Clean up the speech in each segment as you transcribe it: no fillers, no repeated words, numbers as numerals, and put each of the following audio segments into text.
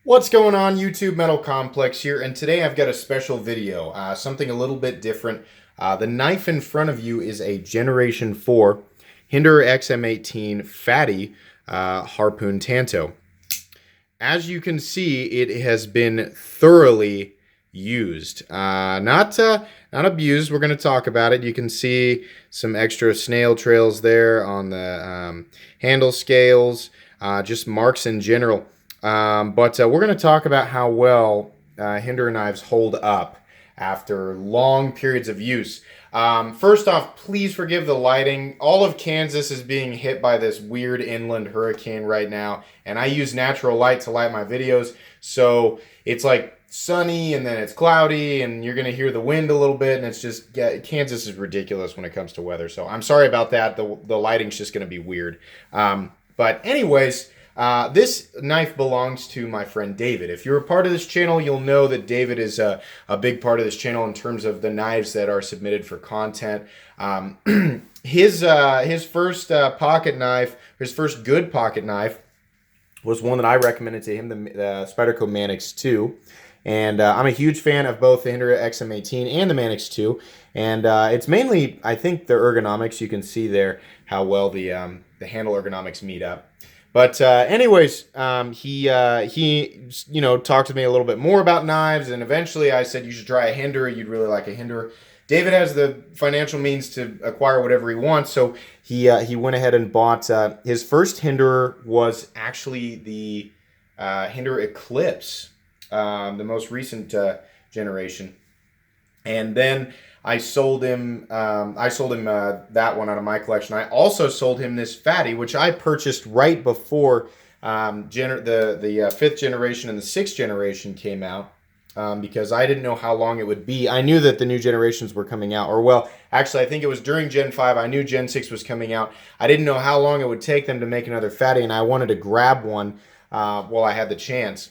What's going on, YouTube? Metal Complex here, and today I've got a special video, something a little bit different. The knife in front of you is a Generation 4 Hinderer XM18 Fatty Harpoon Tanto. As you can see, it has been thoroughly used. Not abused. We're going to talk about it. You can see some extra snail trails there on the handle scales, just marks in general. But we're going to talk about how well Hinderer knives hold up after long periods of use. First off, please forgive the lighting. All of Kansas is being hit by this weird inland hurricane right now, and I use natural light to light my videos, so it's like sunny and then it's cloudy, and you're going to hear the wind a little bit, and it's just, Kansas is ridiculous when it comes to weather, so I'm sorry about that. The lighting's just going to be weird. But anyways, this knife belongs to my friend David. If you're a part of this channel, you'll know that David is a big part of this channel in terms of the knives that are submitted for content. His first pocket knife, his first good pocket knife, was one that I recommended to him, the Spyderco Manix 2. And I'm a huge fan of both the Hinderer XM18 and the Manix 2. And it's mainly, I think, the ergonomics. You can see there how well the handle ergonomics meet up. But anyways, he talked to me a little bit more about knives, and eventually I said, you should try a Hinderer. You'd really like a Hinderer. David has the financial means to acquire whatever he wants, so he went ahead and bought, his first Hinderer was actually the Hinderer Eclipse, the most recent generation. And then I sold him that one out of my collection. I also sold him this Fatty, which I purchased right before the fifth generation and the sixth generation came out, because I didn't know how long it would be. I knew that the new generations were coming out, or well, actually, I think it was during Gen 5. I knew Gen 6 was coming out. I didn't know how long it would take them to make another Fatty, and I wanted to grab one while I had the chance.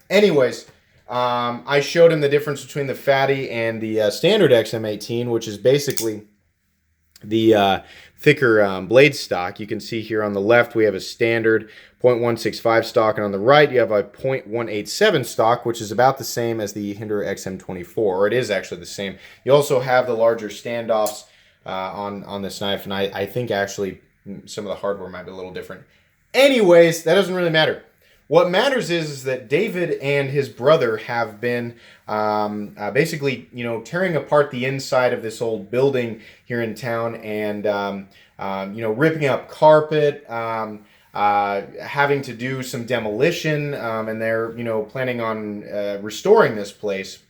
Anyways, I showed him the difference between the Fatty and the standard XM18, which is basically the thicker blade stock. You can see here on the left we have a standard .165 stock, and on the right you have a .187 stock, which is about the same as the Hinderer XM24, or it is actually the same. You also have the larger standoffs on this knife, and I think actually some of the hardware might be a little different. Anyways, that doesn't really matter. What matters is that David and his brother have been basically, tearing apart the inside of this old building here in town, and ripping up carpet, having to do some demolition, and they're planning on restoring this place.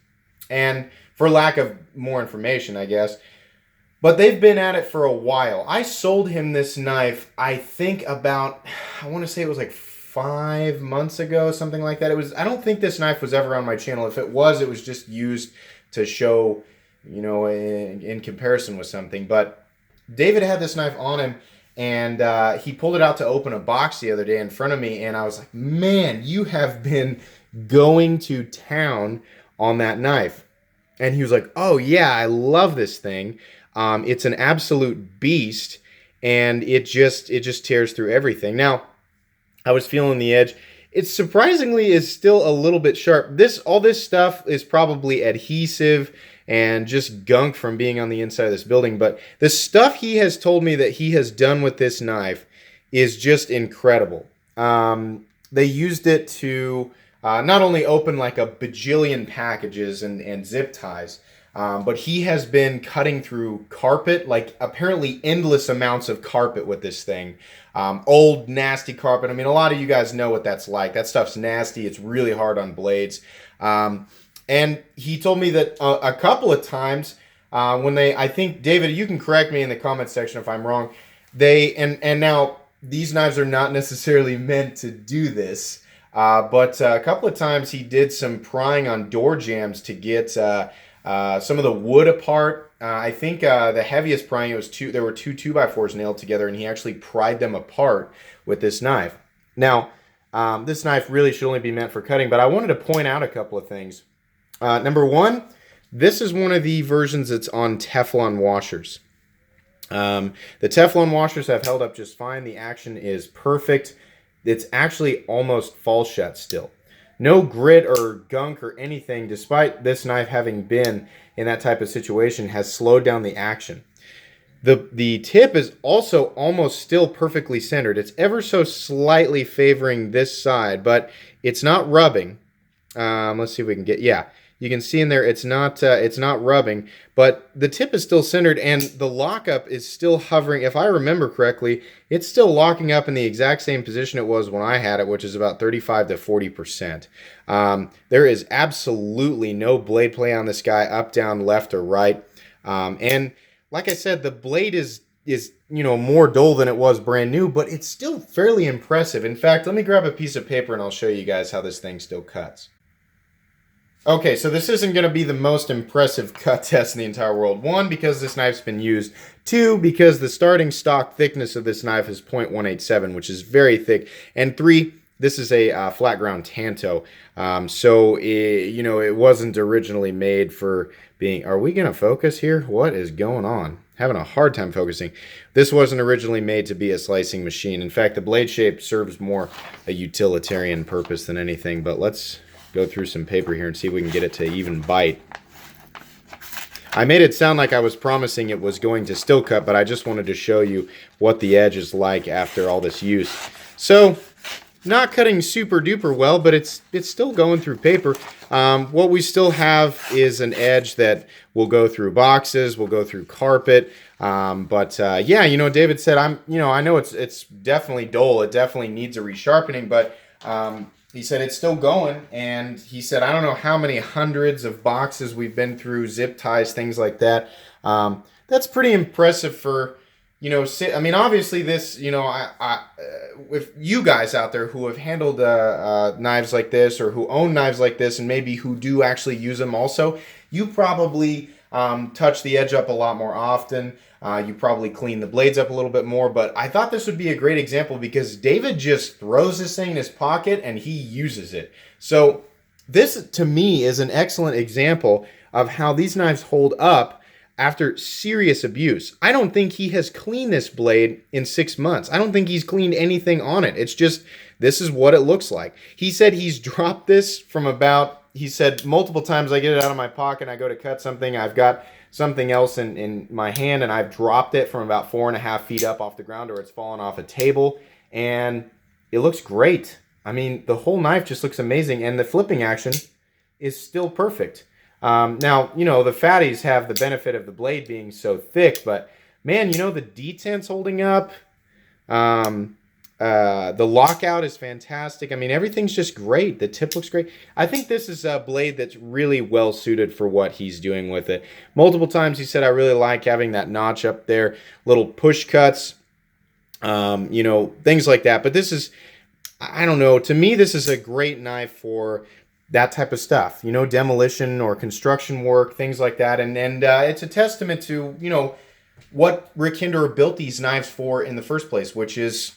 And for lack of more information, I guess. But they've been at it for a while. I sold him this knife, I think about, I want to say it was like 5 months ago, something like that. I don't think this knife was ever on my channel. If it was just used to show, in comparison with something. But David had this knife on him, and he pulled it out to open a box the other day in front of me, and I was like, man, you have been going to town on that knife. And he was like, oh yeah, I love this thing. It's an absolute beast, and it just tears through everything. Now, I was feeling the edge. It surprisingly is still a little bit sharp. All this stuff is probably adhesive and just gunk from being on the inside of this building. But the stuff he has told me that he has done with this knife is just incredible. They used it to not only open like a bajillion packages and zip ties, but he has been cutting through carpet, like apparently endless amounts of carpet with this thing. Old, nasty carpet. I mean, a lot of you guys know what that's like. That stuff's nasty. It's really hard on blades. And he told me that a couple of times I think, David, you can correct me in the comment section if I'm wrong, and now these knives are not necessarily meant to do this, but a couple of times he did some prying on door jambs to get some of the wood apart. I think the heaviest prying, there were two 2x4s nailed together, and he actually pried them apart with this knife. Now, this knife really should only be meant for cutting, but I wanted to point out a couple of things. Number one, this is one of the versions that's on Teflon washers. The Teflon washers have held up just fine. The action is perfect. It's actually almost fall shut still. no grit or gunk or anything, despite this knife having been in that type of situation, has slowed down the action. The tip is also almost still perfectly centered. It's ever so slightly favoring this side, but it's not rubbing. Let's see if we can get, yeah, you can see in there it's not rubbing, but the tip is still centered and the lockup is still hovering. If I remember correctly, it's still locking up in the exact same position it was when I had it, which is about 35 to 40%. There is absolutely no blade play on this guy, up, down, left, or right. And like I said, the blade is more dull than it was brand new, but it's still fairly impressive. In fact, let me grab a piece of paper and I'll show you guys how this thing still cuts. Okay, so this isn't going to be the most impressive cut test in the entire world. One, because this knife's been used. Two, because the starting stock thickness of this knife is 0.187, which is very thick. And three, this is a flat ground Tanto. So, it wasn't originally made for being... Are we going to focus here? What is going on? Having a hard time focusing. This wasn't originally made to be a slicing machine. In fact, the blade shape serves more a utilitarian purpose than anything. But let's go through some paper here and see if we can get it to even bite. I made it sound like I was promising it was going to still cut, but I just wanted to show you what the edge is like after all this use. So, not cutting super duper well, but it's still going through paper. What we still have is an edge that will go through boxes, will go through carpet. Yeah, David said I know it's definitely dull. It definitely needs a resharpening, but he said it's still going, and he said I don't know how many hundreds of boxes we've been through, zip ties, things like that. That's pretty impressive for, obviously this, with you guys out there who have handled knives like this or who own knives like this and maybe who do actually use them also, you probably touch the edge up a lot more often. You probably clean the blades up a little bit more, but I thought this would be a great example because David just throws this thing in his pocket and he uses it. So this, to me, is an excellent example of how these knives hold up after serious abuse. I don't think he has cleaned this blade in 6 months. I don't think he's cleaned anything on it. It's just, this is what it looks like. He said he's dropped this from he said multiple times I get it out of my pocket, I go to cut something, I've got something else in my hand, and I've dropped it from about 4.5 feet up off the ground, or it's fallen off a table, and it looks great. I mean, the whole knife just looks amazing, and the flipping action is still perfect. Now, the fatties have the benefit of the blade being so thick, but man, the detent's holding up. The lockout is fantastic. I mean, everything's just great. The tip looks great. I think this is a blade that's really well suited for what he's doing with it. Multiple times he said, I really like having that notch up there, little push cuts, things like that. But this is, I don't know, to me, this is a great knife for that type of stuff, demolition or construction work, things like that. And it's a testament to, what Rick Hinderer built these knives for in the first place, which is,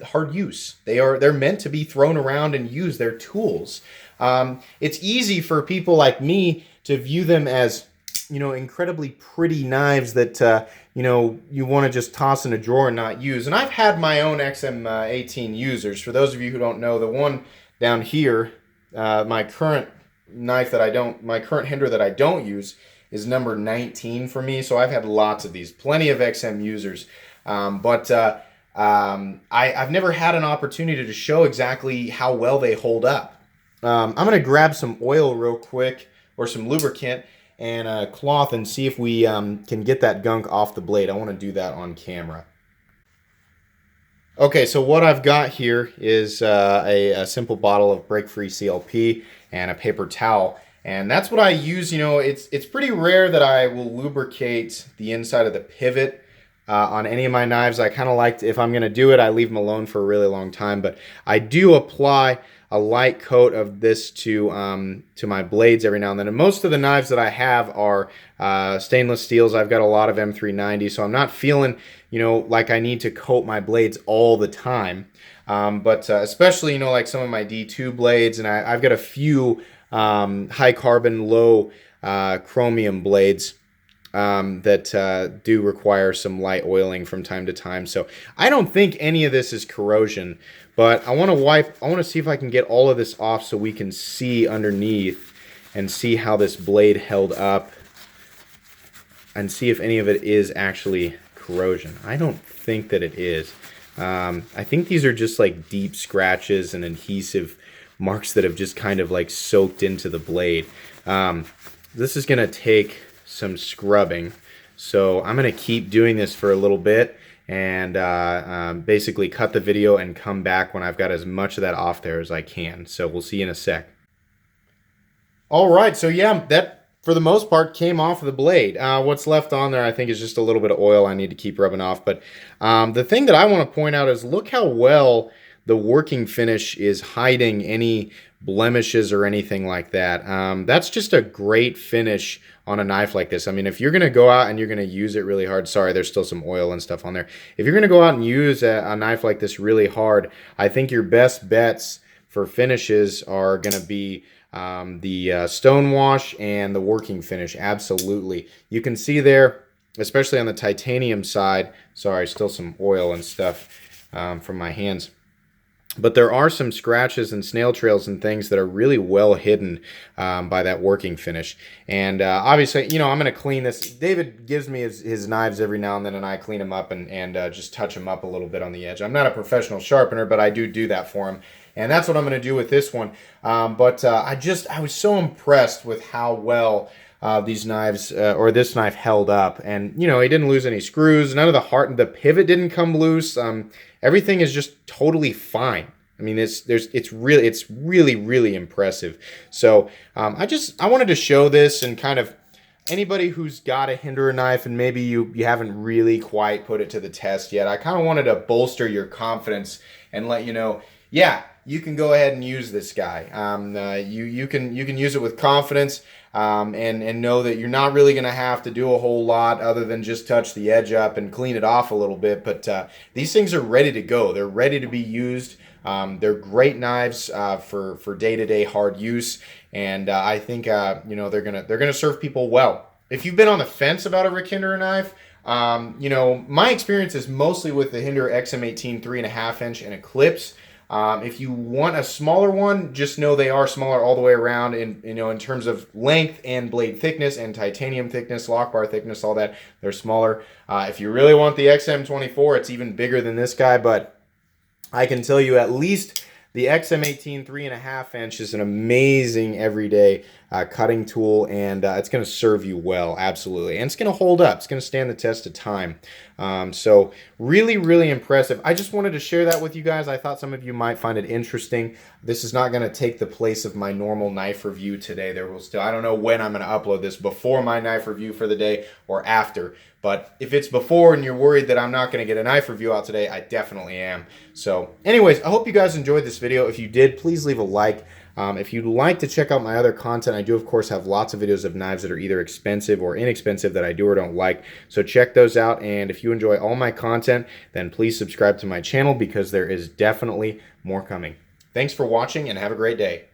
hard use. They're meant to be thrown around and used. They're tools. It's easy for people like me to view them as, incredibly pretty knives that, you want to just toss in a drawer and not use. And I've had my own XM18 users. For those of you who don't know, the one down here, my current Hinderer that I don't use is number 19 for me. So I've had lots of these, plenty of XM users. I've never had an opportunity to show exactly how well they hold up. I'm going to grab some oil real quick, or some lubricant, and a cloth, and see if we can get that gunk off the blade. I want to do that on camera. Okay, so what I've got here is a simple bottle of break-free CLP and a paper towel. And that's what I use. It's pretty rare that I will lubricate the inside of the pivot on any of my knives. I kind of like to, if I'm going to do it, I leave them alone for a really long time. But I do apply a light coat of this to my blades every now and then. And most of the knives that I have are stainless steels. I've got a lot of M390, so I'm not feeling, like I need to coat my blades all the time. But especially, like some of my D2 blades, and I've got a few high carbon, low chromium blades. that do require some light oiling from time to time. So I don't think any of this is corrosion, but I want to see if I can get all of this off so we can see underneath and see how this blade held up and see if any of it is actually corrosion. I don't think that it is. I think these are just like deep scratches and adhesive marks that have just kind of like soaked into the blade. This is going to take some scrubbing, so I'm going to keep doing this for a little bit and basically cut the video and come back when I've got as much of that off there as I can. So we'll see you in a sec. All right, so yeah, that for the most part came off of the blade. What's left on there I think is just a little bit of oil I need to keep rubbing off. But the thing that I want to point out is look how well the working finish is hiding any blemishes or anything like that. That's just a great finish on a knife like this. I mean, if you're going to go out and you're going to use it really hard, sorry, there's still some oil and stuff on there. If you're going to go out and use a knife like this really hard, I think your best bets for finishes are going to be the stone wash and the working finish. Absolutely. You can see there, especially on the titanium side, sorry, still some oil and stuff from my hands. But there are some scratches and snail trails and things that are really well hidden by that working finish. And obviously, you know, I'm going to clean this. David gives me his knives every now and then, and I clean them up and just touch them up a little bit on the edge. I'm not a professional sharpener, but I do that for him. And that's what I'm going to do with this one. I was so impressed with how well these knives or this knife held up. And, you know, he didn't lose any screws. None of the pivot didn't come loose. Everything is just totally fine. I mean, it's really impressive. So I wanted to show this, and kind of anybody who's got a Hinderer knife and maybe you haven't really quite put it to the test yet, I kind of wanted to bolster your confidence and let you know, yeah, you can go ahead and use this guy. You can use it with confidence and know that you're not really going to have to do a whole lot other than just touch the edge up and clean it off a little bit. But these things are ready to go. They're ready to be used. They're great knives for day-to-day hard use, and I think you know, they're gonna serve people well. If you've been on the fence about a Rick Hinderer knife, you know, my experience is mostly with the Hinderer XM18 3.5 inch and Eclipse. If you want a smaller one, just know they are smaller all the way around in terms of length and blade thickness and titanium thickness, lock bar thickness, all that. They're smaller. If you really want the XM24, it's even bigger than this guy, but I can tell you at least the XM18 3.5 inch is an amazing everyday cutting tool, and it's going to serve you well, absolutely. And it's going to hold up. It's going to stand the test of time. So really impressive. I just wanted to share that with you guys. I thought some of you might find it interesting. This is not going to take the place of my normal knife review today. There will still, I don't know when I'm going to upload this, before my knife review for the day or after. But if it's before and you're worried that I'm not going to get a knife review out today, I definitely am. So anyways, I hope you guys enjoyed this video. If you did, please leave a like. If you'd like to check out my other content, I do, of course, have lots of videos of knives that are either expensive or inexpensive that I do or don't like. So check those out. And if you enjoy all my content, then please subscribe to my channel, because there is definitely more coming. Thanks for watching, and have a great day.